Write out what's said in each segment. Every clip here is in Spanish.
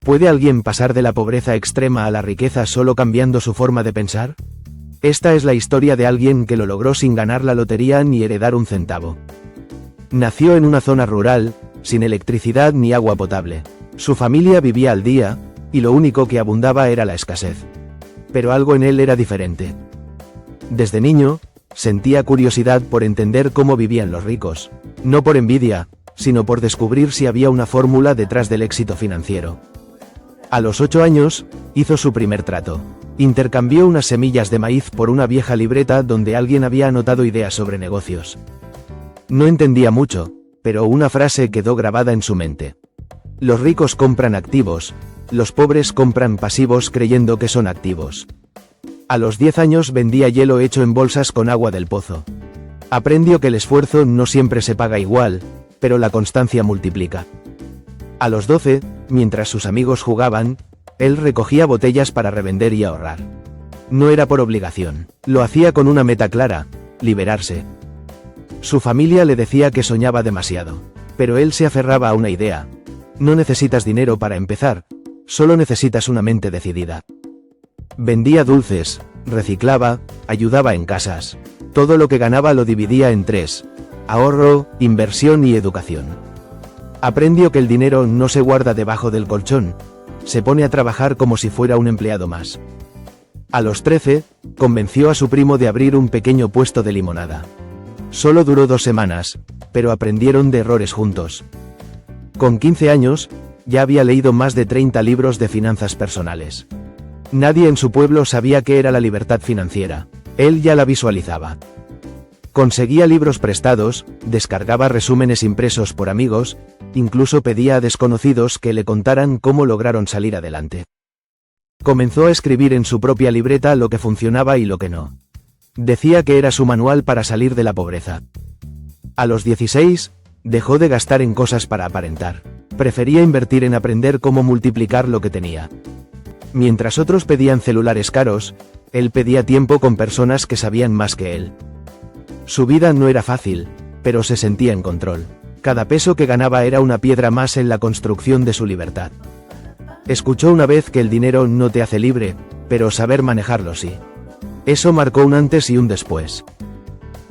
¿Puede alguien pasar de la pobreza extrema a la riqueza solo cambiando su forma de pensar? Esta es la historia de alguien que lo logró sin ganar la lotería ni heredar un centavo. Nació en una zona rural, sin electricidad ni agua potable. Su familia vivía al día, y lo único que abundaba era la escasez. Pero algo en él era diferente. Desde niño, sentía curiosidad por entender cómo vivían los ricos, no por envidia, sino por descubrir si había una fórmula detrás del éxito financiero. A los 8 años, hizo su primer trato. Intercambió unas semillas de maíz por una vieja libreta donde alguien había anotado ideas sobre negocios. No entendía mucho, pero una frase quedó grabada en su mente. Los ricos compran activos, los pobres compran pasivos creyendo que son activos. A los 10 años vendía hielo hecho en bolsas con agua del pozo. Aprendió que el esfuerzo no siempre se paga igual, pero la constancia multiplica. A los 12, mientras sus amigos jugaban, él recogía botellas para revender y ahorrar. No era por obligación, lo hacía con una meta clara: liberarse. Su familia le decía que soñaba demasiado, pero él se aferraba a una idea: no necesitas dinero para empezar, solo necesitas una mente decidida. Vendía dulces, reciclaba, ayudaba en casas. Todo lo que ganaba lo dividía en 3: ahorro, inversión y educación. Aprendió que el dinero no se guarda debajo del colchón, se pone a trabajar como si fuera un empleado más. A los 13, convenció a su primo de abrir un pequeño puesto de limonada. Solo duró 2 semanas, pero aprendieron de errores juntos. Con 15 años, ya había leído más de 30 libros de finanzas personales. Nadie en su pueblo sabía qué era la libertad financiera, él ya la visualizaba. Conseguía libros prestados, descargaba resúmenes impresos por amigos, incluso pedía a desconocidos que le contaran cómo lograron salir adelante. Comenzó a escribir en su propia libreta lo que funcionaba y lo que no. Decía que era su manual para salir de la pobreza. A los 16, dejó de gastar en cosas para aparentar. Prefería invertir en aprender cómo multiplicar lo que tenía. Mientras otros pedían celulares caros, él pedía tiempo con personas que sabían más que él. Su vida no era fácil, pero se sentía en control. Cada peso que ganaba era una piedra más en la construcción de su libertad. Escuchó una vez que el dinero no te hace libre, pero saber manejarlo sí. Eso marcó un antes y un después.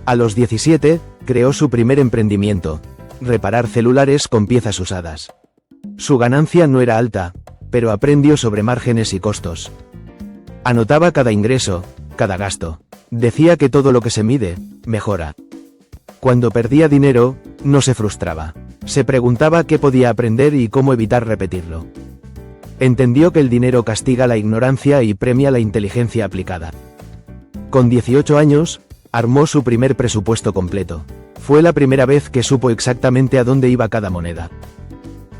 A los 17, creó su primer emprendimiento: reparar celulares con piezas usadas. Su ganancia no era alta, pero aprendió sobre márgenes y costos. Anotaba cada ingreso, cada gasto. Decía que todo lo que se mide, mejora. Cuando perdía dinero, no se frustraba. Se preguntaba qué podía aprender y cómo evitar repetirlo. Entendió que el dinero castiga la ignorancia y premia la inteligencia aplicada. Con 18 años, armó su primer presupuesto completo. Fue la primera vez que supo exactamente a dónde iba cada moneda.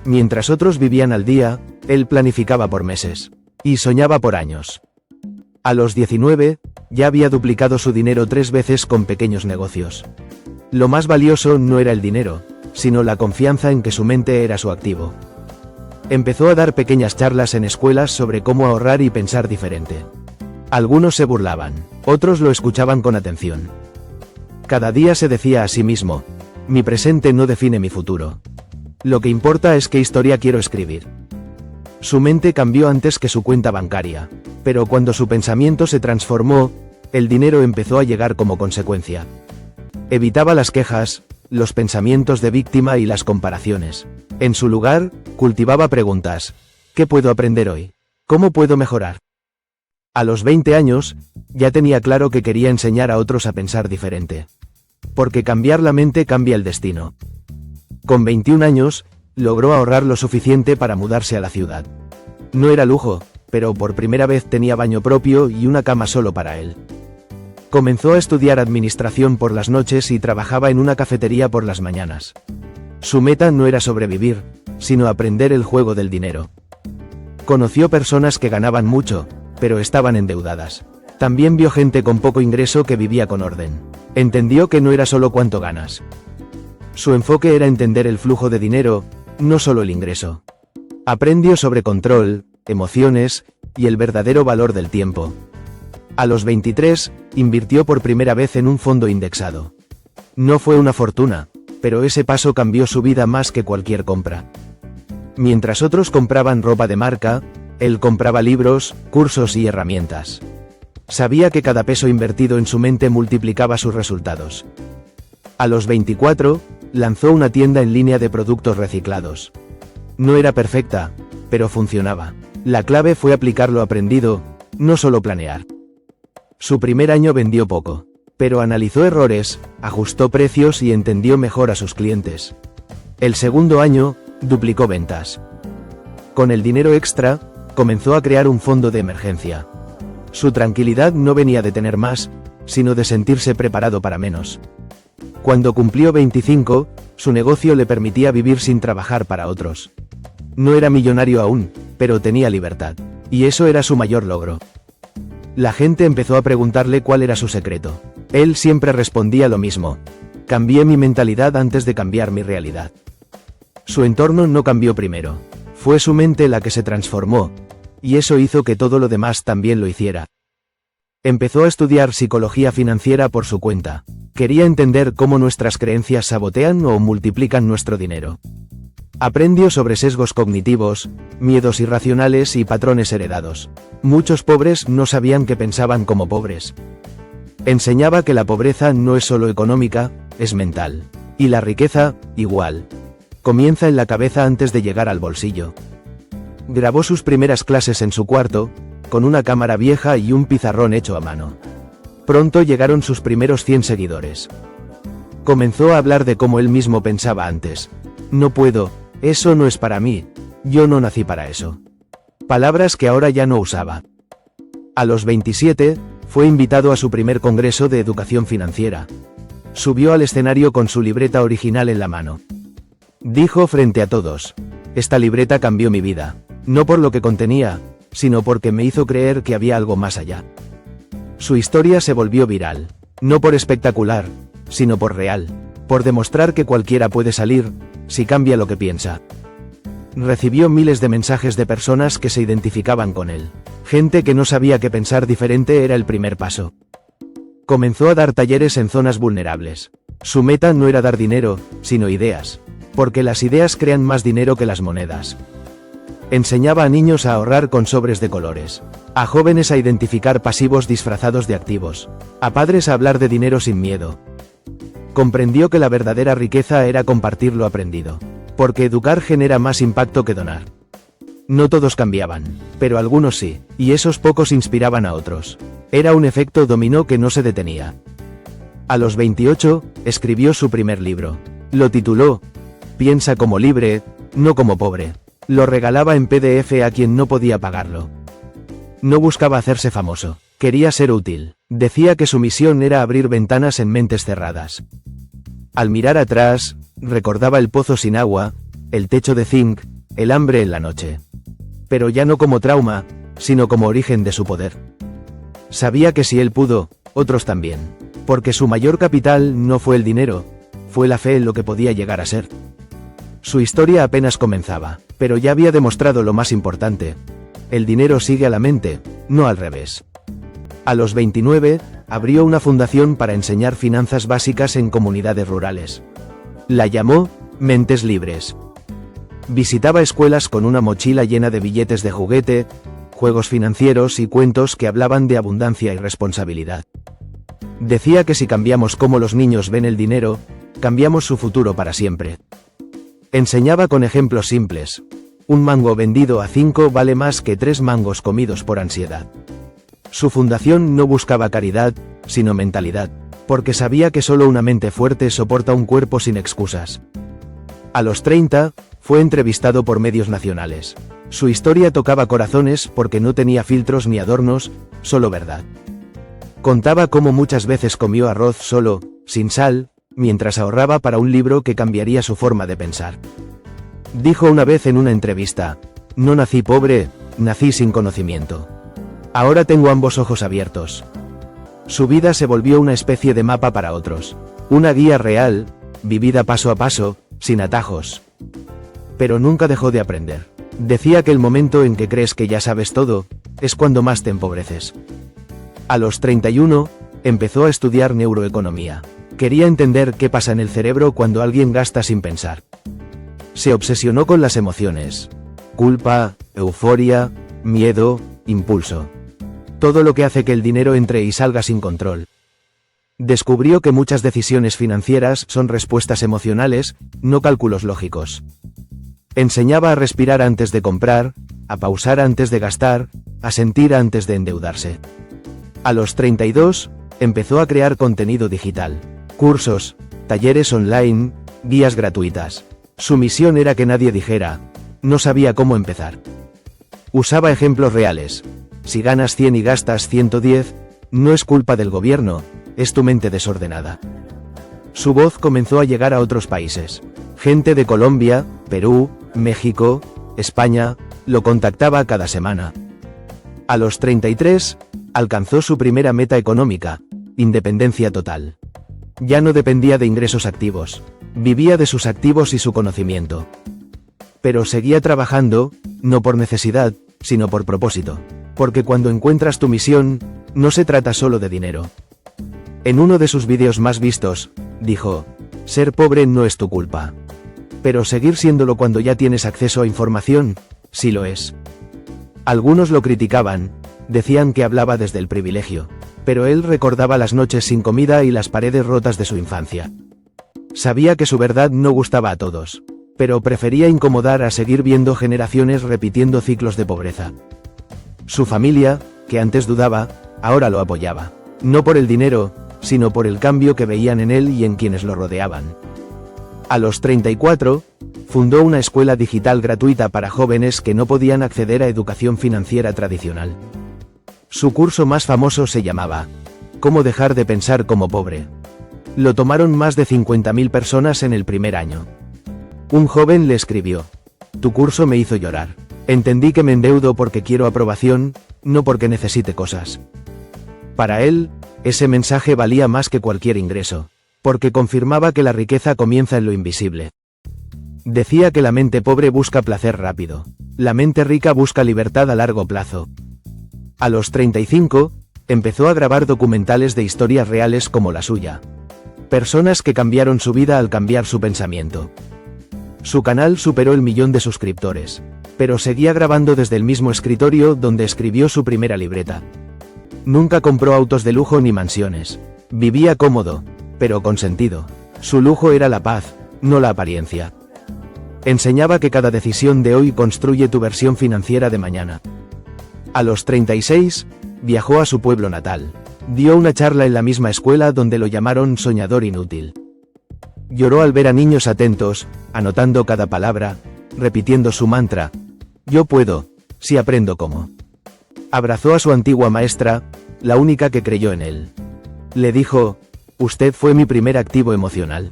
Mientras otros vivían al día, él planificaba por meses. Y soñaba por años. A los 19, ya había duplicado su dinero 3 veces con pequeños negocios. Lo más valioso no era el dinero, sino la confianza en que su mente era su activo. Empezó a dar pequeñas charlas en escuelas sobre cómo ahorrar y pensar diferente. Algunos se burlaban, otros lo escuchaban con atención. Cada día se decía a sí mismo: mi presente no define mi futuro. Lo que importa es qué historia quiero escribir. Su mente cambió antes que su cuenta bancaria, pero cuando su pensamiento se transformó, el dinero empezó a llegar como consecuencia. Evitaba las quejas, los pensamientos de víctima y las comparaciones. En su lugar, cultivaba preguntas: ¿qué puedo aprender hoy? ¿Cómo puedo mejorar? A los 20 años, ya tenía claro que quería enseñar a otros a pensar diferente. Porque cambiar la mente cambia el destino. Con 21 años, logró ahorrar lo suficiente para mudarse a la ciudad. No era lujo, pero por primera vez tenía baño propio y una cama solo para él. Comenzó a estudiar administración por las noches y trabajaba en una cafetería por las mañanas. Su meta no era sobrevivir, sino aprender el juego del dinero. Conoció personas que ganaban mucho, pero estaban endeudadas. También vio gente con poco ingreso que vivía con orden. Entendió que no era solo cuánto ganas. Su enfoque era entender el flujo de dinero, no solo el ingreso. Aprendió sobre control, emociones, y el verdadero valor del tiempo. A los 23, invirtió por primera vez en un fondo indexado. No fue una fortuna, pero ese paso cambió su vida más que cualquier compra. Mientras otros compraban ropa de marca, él compraba libros, cursos y herramientas. Sabía que cada peso invertido en su mente multiplicaba sus resultados. A los 24, lanzó una tienda en línea de productos reciclados. No era perfecta, pero funcionaba. La clave fue aplicar lo aprendido, no solo planear. Su primer año vendió poco, pero analizó errores, ajustó precios y entendió mejor a sus clientes. El segundo año, duplicó ventas. Con el dinero extra, comenzó a crear un fondo de emergencia. Su tranquilidad no venía de tener más, sino de sentirse preparado para menos. Cuando cumplió 25, su negocio le permitía vivir sin trabajar para otros. No era millonario aún, pero tenía libertad. Y eso era su mayor logro. La gente empezó a preguntarle cuál era su secreto. Él siempre respondía lo mismo: cambié mi mentalidad antes de cambiar mi realidad. Su entorno no cambió primero. Fue su mente la que se transformó, y eso hizo que todo lo demás también lo hiciera. Empezó a estudiar psicología financiera por su cuenta. Quería entender cómo nuestras creencias sabotean o multiplican nuestro dinero. Aprendió sobre sesgos cognitivos, miedos irracionales y patrones heredados. Muchos pobres no sabían que pensaban como pobres. Enseñaba que la pobreza no es solo económica, es mental. Y la riqueza, igual. Comienza en la cabeza antes de llegar al bolsillo. Grabó sus primeras clases en su cuarto, con una cámara vieja y un pizarrón hecho a mano. Pronto llegaron sus primeros 100 seguidores. Comenzó a hablar de cómo él mismo pensaba antes. No puedo, eso no es para mí, yo no nací para eso. Palabras que ahora ya no usaba. A los 27, fue invitado a su primer congreso de educación financiera. Subió al escenario con su libreta original en la mano. Dijo frente a todos: esta libreta cambió mi vida, no por lo que contenía, sino porque me hizo creer que había algo más allá. Su historia se volvió viral, no por espectacular, sino por real, por demostrar que cualquiera puede salir, si cambia lo que piensa. Recibió miles de mensajes de personas que se identificaban con él, gente que no sabía que pensar diferente era el primer paso. Comenzó a dar talleres en zonas vulnerables. Su meta no era dar dinero, sino ideas, porque las ideas crean más dinero que las monedas. Enseñaba a niños a ahorrar con sobres de colores, a jóvenes a identificar pasivos disfrazados de activos, a padres a hablar de dinero sin miedo. Comprendió que la verdadera riqueza era compartir lo aprendido, porque educar genera más impacto que donar. No todos cambiaban, pero algunos sí, y esos pocos inspiraban a otros. Era un efecto dominó que no se detenía. A los 28, escribió su primer libro. Lo tituló Piensa como libre, no como pobre. Lo regalaba en PDF a quien no podía pagarlo. No buscaba hacerse famoso, quería ser útil. Decía que su misión era abrir ventanas en mentes cerradas. Al mirar atrás, recordaba el pozo sin agua, el techo de zinc, el hambre en la noche. Pero ya no como trauma, sino como origen de su poder. Sabía que si él pudo, otros también. Porque su mayor capital no fue el dinero, fue la fe en lo que podía llegar a ser. Su historia apenas comenzaba, pero ya había demostrado lo más importante: el dinero sigue a la mente, no al revés. A los 29, abrió una fundación para enseñar finanzas básicas en comunidades rurales. La llamó Mentes Libres. Visitaba escuelas con una mochila llena de billetes de juguete, juegos financieros y cuentos que hablaban de abundancia y responsabilidad. Decía que si cambiamos cómo los niños ven el dinero, cambiamos su futuro para siempre. Enseñaba con ejemplos simples. Un mango vendido a 5 vale más que 3 mangos comidos por ansiedad. Su fundación no buscaba caridad, sino mentalidad, porque sabía que solo una mente fuerte soporta un cuerpo sin excusas. A los 30, fue entrevistado por medios nacionales. Su historia tocaba corazones porque no tenía filtros ni adornos, solo verdad. Contaba cómo muchas veces comió arroz solo, sin sal, mientras ahorraba para un libro que cambiaría su forma de pensar. Dijo una vez en una entrevista: no nací pobre, nací sin conocimiento. Ahora tengo ambos ojos abiertos. Su vida se volvió una especie de mapa para otros. Una guía real, vivida paso a paso, sin atajos. Pero nunca dejó de aprender. Decía que el momento en que crees que ya sabes todo, es cuando más te empobreces. A los 31, empezó a estudiar neuroeconomía. Quería entender qué pasa en el cerebro cuando alguien gasta sin pensar. Se obsesionó con las emociones. Culpa, euforia, miedo, impulso. Todo lo que hace que el dinero entre y salga sin control. Descubrió que muchas decisiones financieras son respuestas emocionales, no cálculos lógicos. Enseñaba a respirar antes de comprar, a pausar antes de gastar, a sentir antes de endeudarse. A los 32, empezó a crear contenido digital. Cursos, talleres online, guías gratuitas. Su misión era que nadie dijera, no sabía cómo empezar. Usaba ejemplos reales. Si ganas 100 y gastas 110, no es culpa del gobierno, es tu mente desordenada. Su voz comenzó a llegar a otros países. Gente de Colombia, Perú, México, España, lo contactaba cada semana. A los 33, alcanzó su primera meta económica, independencia total. Ya no dependía de ingresos activos, vivía de sus activos y su conocimiento. Pero seguía trabajando, no por necesidad, sino por propósito. Porque cuando encuentras tu misión, no se trata solo de dinero. En uno de sus vídeos más vistos, dijo, ser pobre no es tu culpa. Pero seguir siéndolo cuando ya tienes acceso a información, sí lo es. Algunos lo criticaban, decían que hablaba desde el privilegio, pero él recordaba las noches sin comida y las paredes rotas de su infancia. Sabía que su verdad no gustaba a todos, pero prefería incomodar a seguir viendo generaciones repitiendo ciclos de pobreza. Su familia, que antes dudaba, ahora lo apoyaba. No por el dinero, sino por el cambio que veían en él y en quienes lo rodeaban. A los 34, fundó una escuela digital gratuita para jóvenes que no podían acceder a educación financiera tradicional. Su curso más famoso se llamaba ¿Cómo dejar de pensar como pobre? Lo tomaron más de 50.000 personas en el primer año. Un joven le escribió, tu curso me hizo llorar. Entendí que me endeudo porque quiero aprobación, no porque necesite cosas. Para él, ese mensaje valía más que cualquier ingreso, porque confirmaba que la riqueza comienza en lo invisible. Decía que la mente pobre busca placer rápido, la mente rica busca libertad a largo plazo. A los 35, empezó a grabar documentales de historias reales como la suya. Personas que cambiaron su vida al cambiar su pensamiento. Su canal superó el 1.000.000 de suscriptores, pero seguía grabando desde el mismo escritorio donde escribió su primera libreta. Nunca compró autos de lujo ni mansiones. Vivía cómodo, pero con sentido. Su lujo era la paz, no la apariencia. Enseñaba que cada decisión de hoy construye tu versión financiera de mañana. A los 36, viajó a su pueblo natal. Dio una charla en la misma escuela donde lo llamaron soñador inútil. Lloró al ver a niños atentos, anotando cada palabra, repitiendo su mantra, yo puedo, si aprendo cómo. Abrazó a su antigua maestra, la única que creyó en él. Le dijo, usted fue mi primer activo emocional.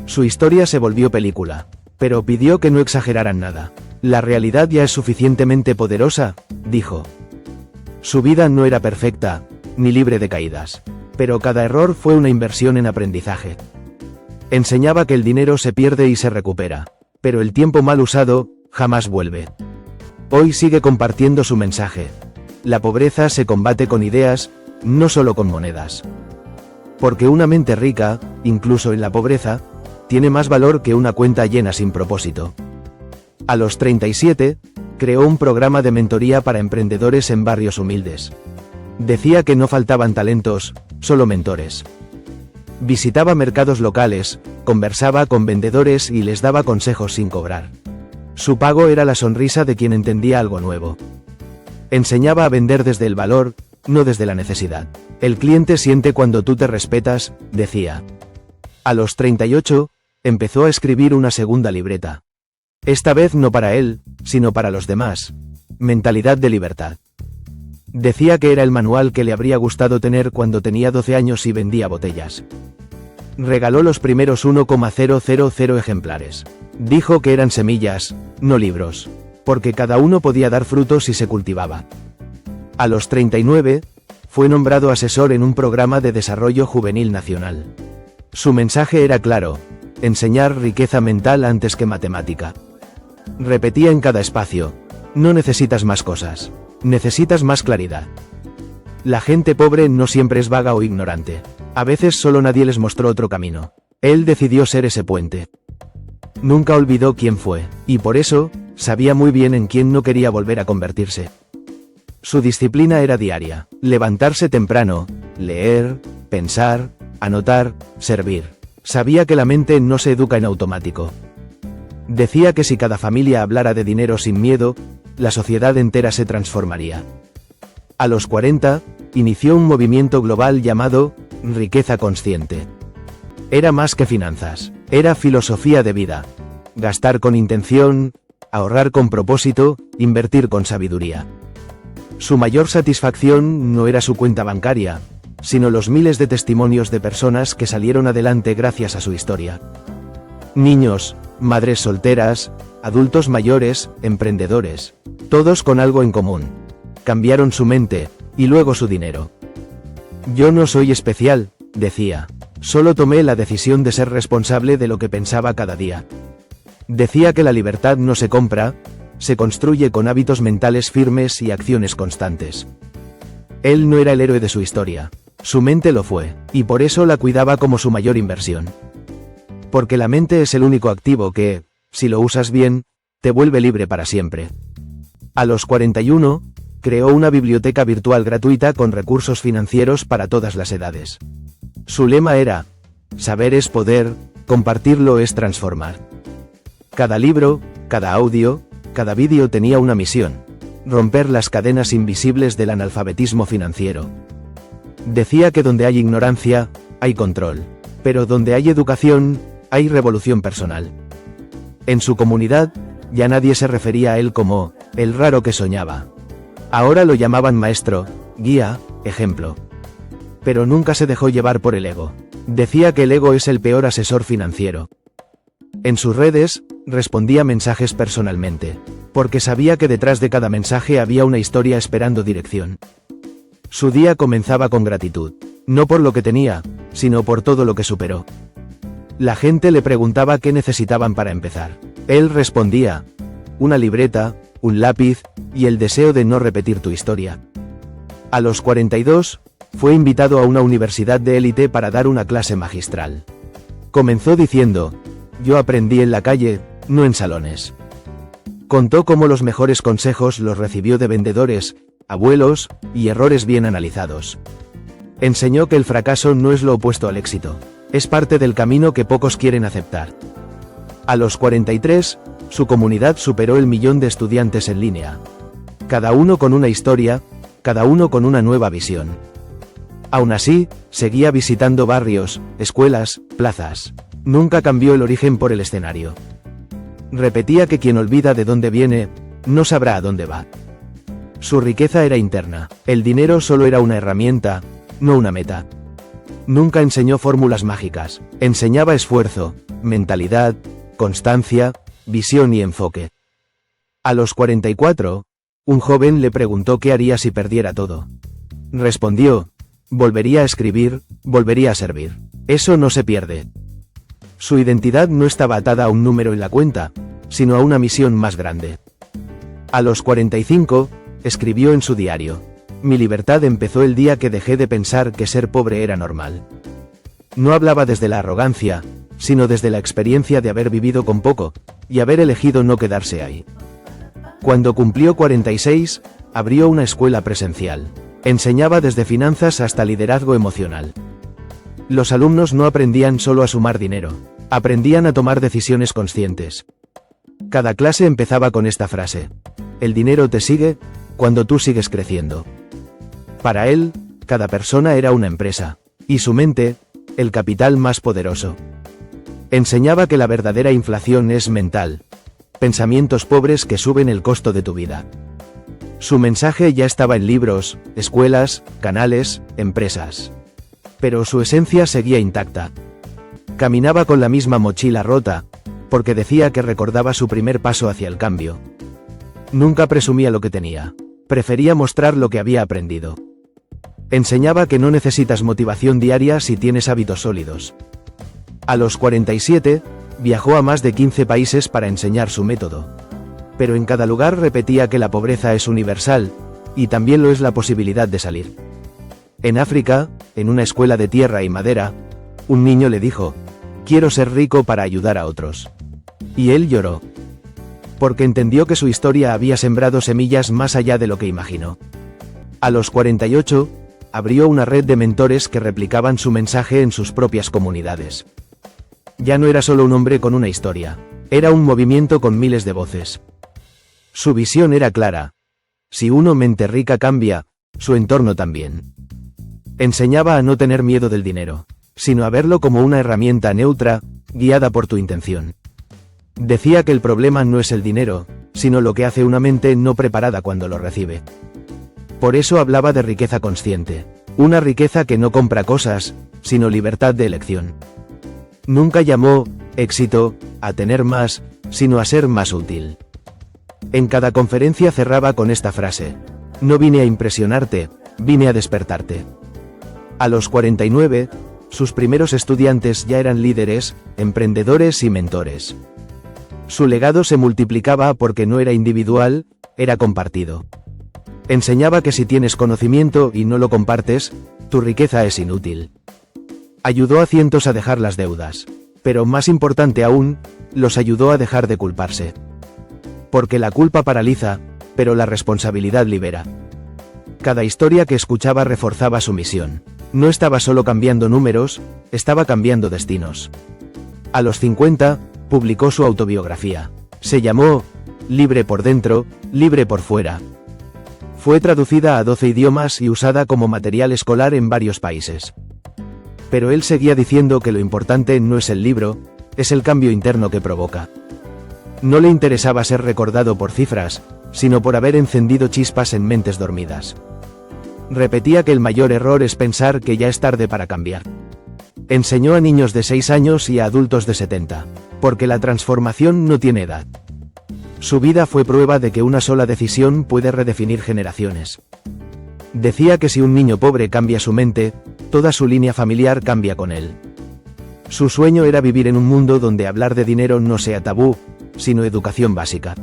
Su historia se volvió película, pero pidió que no exageraran nada. La realidad ya es suficientemente poderosa, dijo. Su vida no era perfecta, ni libre de caídas, pero cada error fue una inversión en aprendizaje. Enseñaba que el dinero se pierde y se recupera, pero el tiempo mal usado, jamás vuelve. Hoy sigue compartiendo su mensaje. La pobreza se combate con ideas, no solo con monedas. Porque una mente rica, incluso en la pobreza, tiene más valor que una cuenta llena sin propósito. A los 37, creó un programa de mentoría para emprendedores en barrios humildes. Decía que no faltaban talentos, solo mentores. Visitaba mercados locales, conversaba con vendedores y les daba consejos sin cobrar. Su pago era la sonrisa de quien entendía algo nuevo. Enseñaba a vender desde el valor, no desde la necesidad. El cliente siente cuando tú te respetas, decía. A los 38, empezó a escribir una segunda libreta. Esta vez no para él, sino para los demás. Mentalidad de libertad. Decía que era el manual que le habría gustado tener cuando tenía 12 años y vendía botellas. Regaló los primeros 1,000 ejemplares. Dijo que eran semillas, no libros, porque cada uno podía dar frutos si se cultivaba. A los 39, fue nombrado asesor en un programa de desarrollo juvenil nacional. Su mensaje era claro, enseñar riqueza mental antes que matemática. Repetía en cada espacio, no necesitas más cosas, necesitas más claridad. La gente pobre no siempre es vaga o ignorante. A veces solo nadie les mostró otro camino. Él decidió ser ese puente. Nunca olvidó quién fue, y por eso, sabía muy bien en quién no quería volver a convertirse. Su disciplina era diaria: levantarse temprano, leer, pensar, anotar, servir. Sabía que la mente no se educa en automático. Decía que si cada familia hablara de dinero sin miedo, la sociedad entera se transformaría. A los 40, inició un movimiento global llamado riqueza consciente. Era más que finanzas, era filosofía de vida. Gastar con intención, ahorrar con propósito, invertir con sabiduría. Su mayor satisfacción no era su cuenta bancaria, sino los miles de testimonios de personas que salieron adelante gracias a su historia. Niños, madres solteras, adultos mayores, emprendedores, todos con algo en común. Cambiaron su mente, y luego su dinero. Yo no soy especial, decía. Solo tomé la decisión de ser responsable de lo que pensaba cada día. Decía que la libertad no se compra, se construye con hábitos mentales firmes y acciones constantes. Él no era el héroe de su historia. Su mente lo fue, y por eso la cuidaba como su mayor inversión. Porque la mente es el único activo que, si lo usas bien, te vuelve libre para siempre. A los 41, creó una biblioteca virtual gratuita con recursos financieros para todas las edades. Su lema era: saber es poder, compartirlo es transformar. Cada libro, cada audio, cada vídeo tenía una misión: romper las cadenas invisibles del analfabetismo financiero. Decía que donde hay ignorancia, hay control, pero donde hay educación, hay revolución personal. En su comunidad, ya nadie se refería a él como el raro que soñaba. Ahora lo llamaban maestro, guía, ejemplo. Pero nunca se dejó llevar por el ego. Decía que el ego es el peor asesor financiero. En sus redes, respondía mensajes personalmente, porque sabía que detrás de cada mensaje había una historia esperando dirección. Su día comenzaba con gratitud, no por lo que tenía, sino por todo lo que superó. La gente le preguntaba qué necesitaban para empezar. Él respondía: una libreta, un lápiz, y el deseo de no repetir tu historia. A los 42, fue invitado a una universidad de élite para dar una clase magistral. Comenzó diciendo: yo aprendí en la calle, no en salones. Contó cómo los mejores consejos los recibió de vendedores, abuelos, y errores bien analizados. Enseñó que el fracaso no es lo opuesto al éxito, es parte del camino que pocos quieren aceptar. A los 43, su comunidad superó el 1.000.000 de estudiantes en línea. Cada uno con una historia, cada uno con una nueva visión. Aún así, seguía visitando barrios, escuelas, plazas. Nunca cambió el origen por el escenario. Repetía que quien olvida de dónde viene, no sabrá a dónde va. Su riqueza era interna. El dinero solo era una herramienta, no una meta. Nunca enseñó fórmulas mágicas. Enseñaba esfuerzo, mentalidad, constancia, visión y enfoque. A los 44, un joven le preguntó qué haría si perdiera todo. Respondió: volvería a escribir, volvería a servir. Eso no se pierde. Su identidad no estaba atada a un número en la cuenta, sino a una misión más grande. A los 45, escribió en su diario: mi libertad empezó el día que dejé de pensar que ser pobre era normal. No hablaba desde la arrogancia, sino desde la experiencia de haber vivido con poco, y haber elegido no quedarse ahí. Cuando cumplió 46, abrió una escuela presencial. Enseñaba desde finanzas hasta liderazgo emocional. Los alumnos no aprendían solo a sumar dinero, aprendían a tomar decisiones conscientes. Cada clase empezaba con esta frase: el dinero te sigue cuando tú sigues creciendo. Para él, cada persona era una empresa, y su mente, el capital más poderoso. Enseñaba que la verdadera inflación es mental. Pensamientos pobres que suben el costo de tu vida. Su mensaje ya estaba en libros, escuelas, canales, empresas. Pero su esencia seguía intacta. Caminaba con la misma mochila rota, porque decía que recordaba su primer paso hacia el cambio. Nunca presumía lo que tenía. Prefería mostrar lo que había aprendido. Enseñaba que no necesitas motivación diaria si tienes hábitos sólidos. A los 47, viajó a más de 15 países para enseñar su método. Pero en cada lugar repetía que la pobreza es universal, y también lo es la posibilidad de salir. En África, en una escuela de tierra y madera, un niño le dijo: quiero ser rico para ayudar a otros. Y él lloró. Porque entendió que su historia había sembrado semillas más allá de lo que imaginó. A los 48, abrió una red de mentores que replicaban su mensaje en sus propias comunidades. Ya no era solo un hombre con una historia, era un movimiento con miles de voces. Su visión era clara. Si una mente rica cambia, su entorno también. Enseñaba a no tener miedo del dinero, sino a verlo como una herramienta neutra, guiada por tu intención. Decía que el problema no es el dinero, sino lo que hace una mente no preparada cuando lo recibe. Por eso hablaba de riqueza consciente, una riqueza que no compra cosas, sino libertad de elección. Nunca llamó éxito a tener más, sino a ser más útil. En cada conferencia cerraba con esta frase: no vine a impresionarte, vine a despertarte. A los 49, sus primeros estudiantes ya eran líderes, emprendedores y mentores. Su legado se multiplicaba porque no era individual, era compartido. Enseñaba que si tienes conocimiento y no lo compartes, tu riqueza es inútil. Ayudó a cientos a dejar las deudas, pero más importante aún, los ayudó a dejar de culparse. Porque la culpa paraliza, pero la responsabilidad libera. Cada historia que escuchaba reforzaba su misión. No estaba solo cambiando números, estaba cambiando destinos. A los 50, publicó su autobiografía. Se llamó Libre por dentro, libre por fuera. Fue traducida a 12 idiomas y usada como material escolar en varios países. Pero él seguía diciendo que lo importante no es el libro, es el cambio interno que provoca. No le interesaba ser recordado por cifras, sino por haber encendido chispas en mentes dormidas. Repetía que el mayor error es pensar que ya es tarde para cambiar. Enseñó a niños de 6 años y a adultos de 70, porque la transformación no tiene edad. Su vida fue prueba de que una sola decisión puede redefinir generaciones. Decía que si un niño pobre cambia su mente, toda su línea familiar cambia con él. Su sueño era vivir en un mundo donde hablar de dinero no sea tabú, sino educación básica.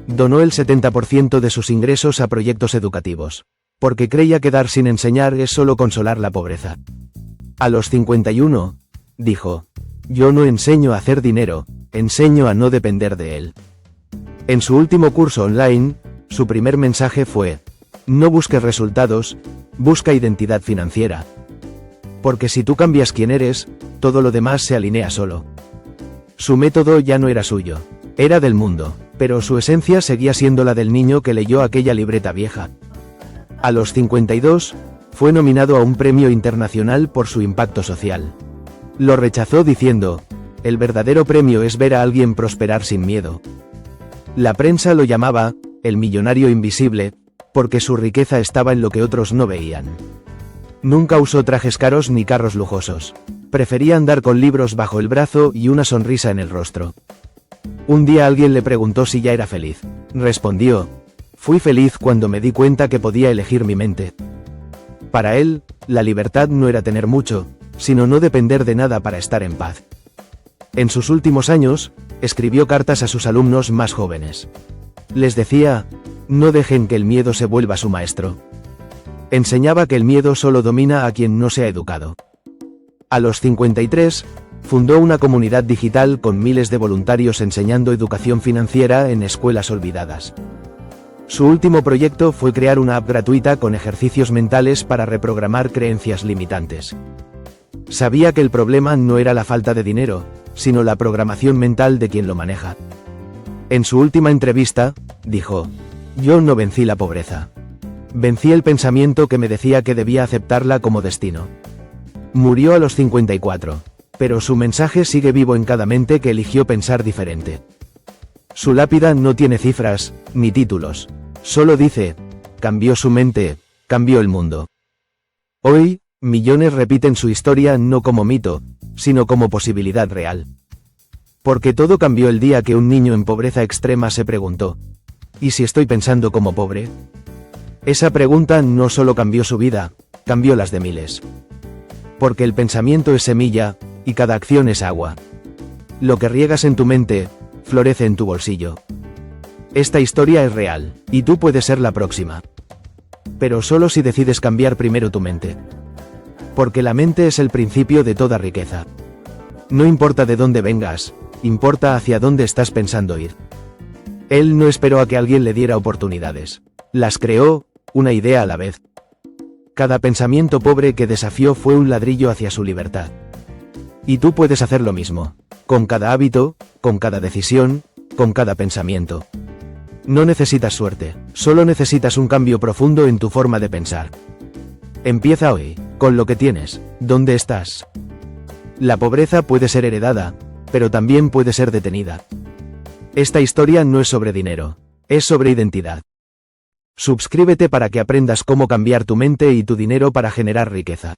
Donó el 70% de sus ingresos a proyectos educativos, porque creía que dar sin enseñar es solo consolar la pobreza. A los 51, dijo: yo no enseño a hacer dinero, enseño a no depender de él. En su último curso online, su primer mensaje fue: no busques resultados, busca identidad financiera. Porque si tú cambias quién eres, todo lo demás se alinea solo. Su método ya no era suyo, era del mundo, pero su esencia seguía siendo la del niño que leyó aquella libreta vieja. A los 52, fue nominado a un premio internacional por su impacto social. Lo rechazó diciendo: el verdadero premio es ver a alguien prosperar sin miedo. La prensa lo llamaba el millonario invisible, porque su riqueza estaba en lo que otros no veían. Nunca usó trajes caros ni carros lujosos. Prefería andar con libros bajo el brazo y una sonrisa en el rostro. Un día alguien le preguntó si ya era feliz. Respondió: fui feliz cuando me di cuenta que podía elegir mi mente. Para él, la libertad no era tener mucho, sino no depender de nada para estar en paz. En sus últimos años, escribió cartas a sus alumnos más jóvenes. Les decía: no dejen que el miedo se vuelva su maestro. Enseñaba que el miedo solo domina a quien no se ha educado. A los 53, fundó una comunidad digital con miles de voluntarios enseñando educación financiera en escuelas olvidadas. Su último proyecto fue crear una app gratuita con ejercicios mentales para reprogramar creencias limitantes. Sabía que el problema no era la falta de dinero, sino la programación mental de quien lo maneja. En su última entrevista, dijo: yo no vencí la pobreza. Vencí el pensamiento que me decía que debía aceptarla como destino. Murió a los 54, pero su mensaje sigue vivo en cada mente que eligió pensar diferente. Su lápida no tiene cifras, ni títulos. Solo dice: cambió su mente, cambió el mundo. Hoy, millones repiten su historia no como mito, sino como posibilidad real. Porque todo cambió el día que un niño en pobreza extrema se preguntó: ¿y si estoy pensando como pobre? Esa pregunta no solo cambió su vida, cambió las de miles. Porque el pensamiento es semilla, y cada acción es agua. Lo que riegas en tu mente, florece en tu bolsillo. Esta historia es real, y tú puedes ser la próxima. Pero solo si decides cambiar primero tu mente. Porque la mente es el principio de toda riqueza. No importa de dónde vengas, importa hacia dónde estás pensando ir. Él no esperó a que alguien le diera oportunidades. Las creó, una idea a la vez. Cada pensamiento pobre que desafió fue un ladrillo hacia su libertad. Y tú puedes hacer lo mismo. Con cada hábito, con cada decisión, con cada pensamiento. No necesitas suerte, solo necesitas un cambio profundo en tu forma de pensar. Empieza hoy, con lo que tienes, ¿dónde estás? La pobreza puede ser heredada, pero también puede ser detenida. Esta historia no es sobre dinero, es sobre identidad. Suscríbete para que aprendas cómo cambiar tu mente y tu dinero para generar riqueza.